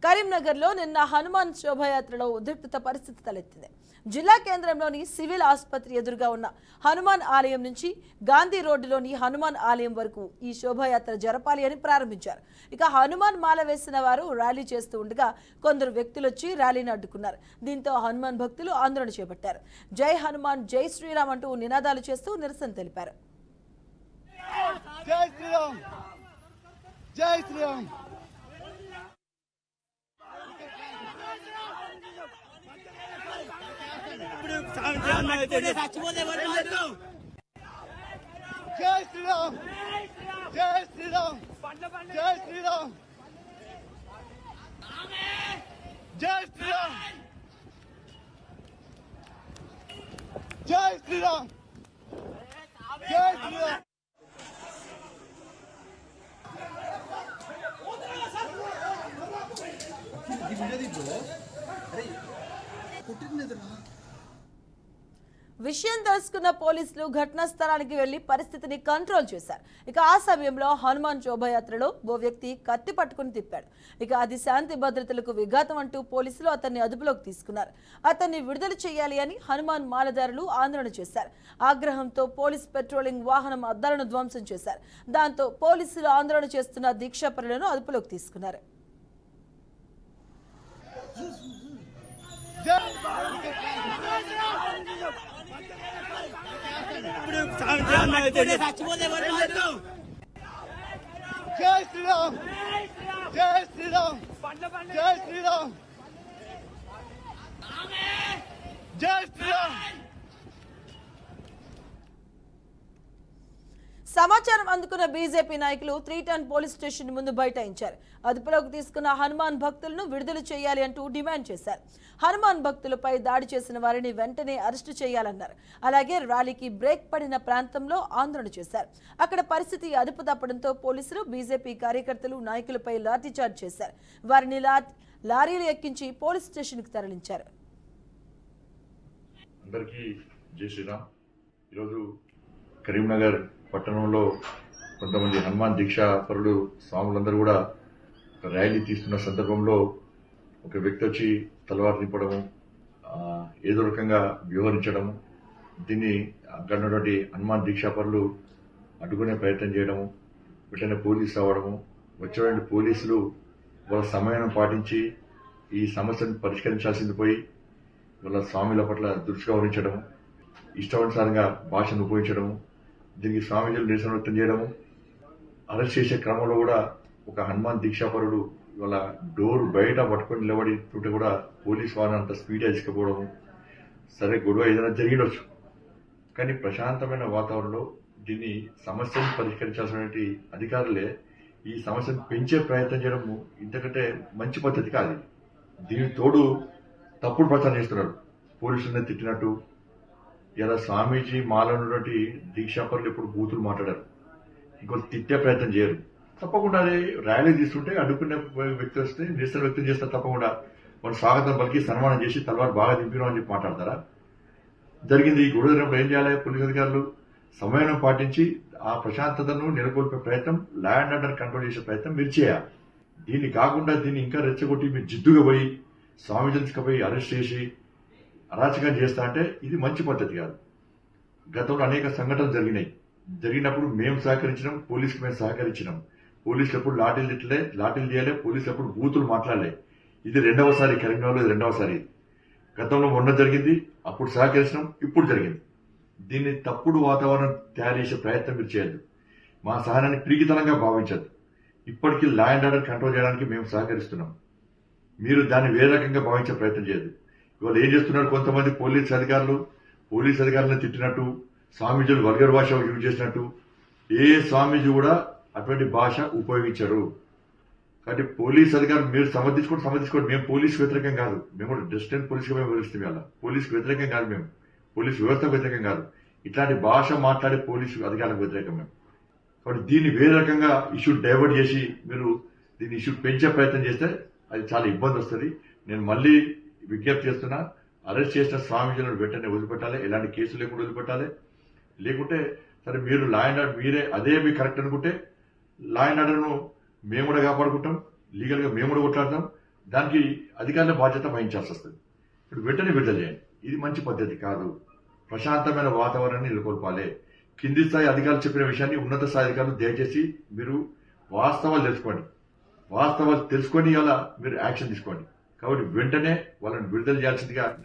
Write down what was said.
కరీంనగర్లో నిన్న హనుమాన్ శోభాయాత్రలో ఉద్రిక్తత పరిస్థితి తలెత్తింది. జిల్లా కేంద్రంలోని సివిల్ ఆసుపత్రి ఎదురుగా ఉన్న హనుమాన్ ఆలయం నుంచి గాంధీ రోడ్డులోని హనుమాన్ ఆలయం వరకు ఈ శోభాయాత్ర జరపాలి అని ప్రారంభించారు. ఇక హనుమాన్ మాల వేసిన వారు ర్యాలీ చేస్తూ ఉండగా కొందరు వ్యక్తులు వచ్చి ర్యాలీని అడ్డుకున్నారు. దీంతో హనుమాన్ భక్తులు ఆందోళన చేపట్టారు. జై హనుమాన్, జై శ్రీరామ్ అంటూ నినాదాలు చేస్తూ నిరసన తెలిపారు. జై శ్రీరామ్, జై శ్రీరామ్. జై శ్రీరామ్, జై శ్రీరామ్, జై శ్రీరామ్, జై శ్రీరామ్, జై శ్రీరామ్, జై శ్రీరామ్. విషయం తెలుసుకున్న పోలీసులు ఘటనా స్థలానికి వెళ్లి పరిస్థితిని కంట్రోల్ చేశారు. ఇక ఆ సమయంలో హనుమాన్ శోభాయాత్రలో ఓ వ్యక్తి కత్తి పట్టుకుని తిప్పాడు. ఇక అది శాంతి భద్రతలకు విఘాతం అంటూ పోలీసులు అతన్ని అదుపులోకి తీసుకున్నారు. అతన్ని విడుదల చేయాలి అని హనుమాన్ మాలదారులు ఆందోళన చేశారు. ఆగ్రహంతో పోలీస్ పెట్రోలింగ్ వాహనం అద్దాలను ధ్వంసం చేశారు. దాంతో పోలీసులు ఆందోళన చేస్తున్న దీక్షాపరులను అదుపులోకి తీసుకున్నారు. జై శ్రీరామ్, జై శ్రీరామ్, జై శ్రీరామ్, జై శ్రీరామ్. సమాచారం అందుకున్న బీజేపీ నాయకులు 3 టౌన్ పోలీస్ స్టేషన్ ముందు బైఠాయించారు. అదుపులోకి తీసుకున్న హనుమాన్ భక్తులను విడుదల చేయాలి అంటూ డిమాండ్ చేశారు. హనుమాన్ భక్తులపై దాడి చేసిన వారిని వెంటనే అరెస్టు చేయాలన్నారు. అలాగే ర్యాలీకి బ్రేక్ పడిన ప్రాంతంలో ఆందోళన చేశారు. అక్కడ పరిస్థితి అదుపు తప్పడంతో పోలీసులు బీజేపీ కార్యకర్తలు నాయకులపై లాఠీచార్జ్ చేశారు. వారిని లారీలు ఎక్కించి పోలీస్ స్టేషన్కి తరలించారు. అందరికీ జై శ్రీరామ్. ఈరోజు కరీంనగర్ పట్టణంలో కొంతమంది హనుమాన్ దీక్షా పరులు స్వాములందరూ కూడా ఒక ర్యాలీ తీస్తున్న సందర్భంలో ఒక వ్యక్తి వచ్చి తలవారు నింపడము, ఏదో రకంగా వ్యవహరించడము, దీన్ని అక్కడ ఉన్నటువంటి హనుమాన్ దీక్షా పరులు అడ్డుకునే ప్రయత్నం చేయడము, వెంటనే పోలీసు రావడము, వచ్చేటువంటి పోలీసులు వాళ్ళ సమయం పాటించి ఈ సమస్యను పరిష్కరించాల్సింది పోయి వాళ్ళ స్వామిల పట్ల దృష్టిగా వహించడము, ఇష్టానుసారంగా భాషను ఉపయోగించడము, దీనికి స్వామీజీలు నిరసన వ్యక్తం చేయడము, అరెస్ట్ చేసే క్రమంలో కూడా ఒక హనుమాన్ దీక్షాపరుడు ఇవాళ డోర్ బయట పట్టుకొని నిలబడుతుంటే కూడా పోలీస్ వారిని అంత స్పీడ్గా తీసుకుపోవడము. సరే, గొడవ ఏదైనా జరిగినవచ్చు, కానీ ప్రశాంతమైన వాతావరణంలో దీన్ని సమస్యను పరిష్కరించాల్సినటువంటి అధికారులే ఈ సమస్యను పెంచే ప్రయత్నం చేయడము ఇంతకంటే మంచి పద్ధతి కాదు. దీనికి తోడు తప్పుడు ప్రచారం చేస్తున్నారు. పోలీసులను తిట్టినట్టు ఇలా స్వామీజీ మాలో ఉన్నటువంటి దీక్షాపరులు ఎప్పుడు బూతులు మాట్లాడారు, ఇంకొక తిట్టే ప్రయత్నం చేయరు. తప్పకుండా అది ర్యాలీ తీసుకుంటే అడ్డుకునే వ్యక్తి వస్తే నిరసన వ్యక్తం చేస్తారు. తప్పకుండా వాళ్ళు స్వాగతం పలికి సన్మానం చేసి తలవారు బాగా దింపినాం అని చెప్పి మాట్లాడతారా? జరిగింది ఈ గొడవ జరిగినప్పుడు ఏం చేయాలి? పోలీస్ అధికారులు సమయం పాటించి ఆ ప్రశాంతతను నెలకొల్పే ప్రయత్నం, లా అండ్ ఆర్డర్ కంట్రోల్ చేసే ప్రయత్నం మీరు చేయాలి. దీన్ని కాకుండా దీన్ని ఇంకా రెచ్చగొట్టి మీరు జిద్దుగా పోయి స్వామీజీలకు పోయి అరెస్ట్ చేసి అరాచకం చేస్తా అంటే ఇది మంచి పద్ధతి కాదు. గతంలో అనేక సంఘటనలు జరిగినప్పుడు మేము సహకరించినాం, పోలీసుకు మేము సహకరించినాం. పోలీసులు ఎప్పుడు లాఠీలు చేయలే, పోలీసులు ఎప్పుడు బూతులు మాట్లాడలే. ఇది రెండవసారి, కరీంనగర్లో ఇది రెండవసారి. గతంలో మొన్న జరిగింది, అప్పుడు సహకరించినాం, ఇప్పుడు జరిగింది. దీన్ని తప్పుడు వాతావరణం తయారు చేసే ప్రయత్నం మీరు చేయొద్దు. మా సహనాన్ని పిరికితనంగా భావించద్దు. ఇప్పటికీ లా అండ్ ఆర్డర్ కంట్రోల్ చేయడానికి మేము సహకరిస్తున్నాం. మీరు దాన్ని వేరే రకంగా భావించే ప్రయత్నం చేయొద్దు. ఇవాళ ఏం చేస్తున్నారు కొంతమంది పోలీస్ అధికారులను తిట్టినట్టు, స్వామీజీలు వల్గర్ భాష యూజ్ చేసినట్టు. ఏ స్వామీజీ కూడా అటువంటి భాష ఉపయోగించరు. కాబట్టి పోలీస్ అధికారులు మీరు సమర్థించుకోండి. మేము పోలీసు వ్యతిరేకం కాదు, మేము కూడా డిస్టెంట్ పోలీసుగా మేము వివరిస్తాం. ఇవాళ పోలీసు వ్యతిరేకం కాదు, మేము పోలీసు వ్యవస్థకు వ్యతిరేకం కాదు. ఇట్లాంటి భాష మాట్లాడే పోలీసు అధికారులకు వ్యతిరేకం మేము. కాబట్టి దీన్ని వేరే రకంగా ఇష్యూ డైవర్ట్ చేసి మీరు దీన్ని ఇష్యూ పెంచే ప్రయత్నం చేస్తే అది చాలా ఇబ్బంది వస్తుంది. నేను మళ్ళీ విజ్ఞప్తి చేస్తున్నా, అరెస్ట్ చేసిన స్వామీజీలను వెంటనే వదిలిపెట్టాలి, ఎలాంటి కేసులు లేకుండా వదిలిపెట్టాలి. లేకుంటే సరే మీరు లా అండ్ ఆర్డర్ మీరే అదే మీకు కరెక్ట్ అనుకుంటే లా అండ్ ఆర్డర్ను మేము కూడా కాపాడుకుంటాం, లీగల్గా మేము కూడా కొట్లాడతాం. దానికి అధికారుల బాధ్యత వహించాల్సి వస్తుంది. ఇప్పుడు వెంటనే విడుదల చేయండి. ఇది మంచి పద్ధతి కాదు. ప్రశాంతమైన వాతావరణాన్ని నెలకొల్పాలి. కింది స్థాయి అధికారులు చెప్పిన విషయాన్ని ఉన్నత స్థాయి అధికారులు దయచేసి మీరు వాస్తవాలు తెలుసుకొని అలా మీరు యాక్షన్ తీసుకోండి. కాబట్టి వెంటనే వాళ్ళని విడుదల చేయాల్సిందిగా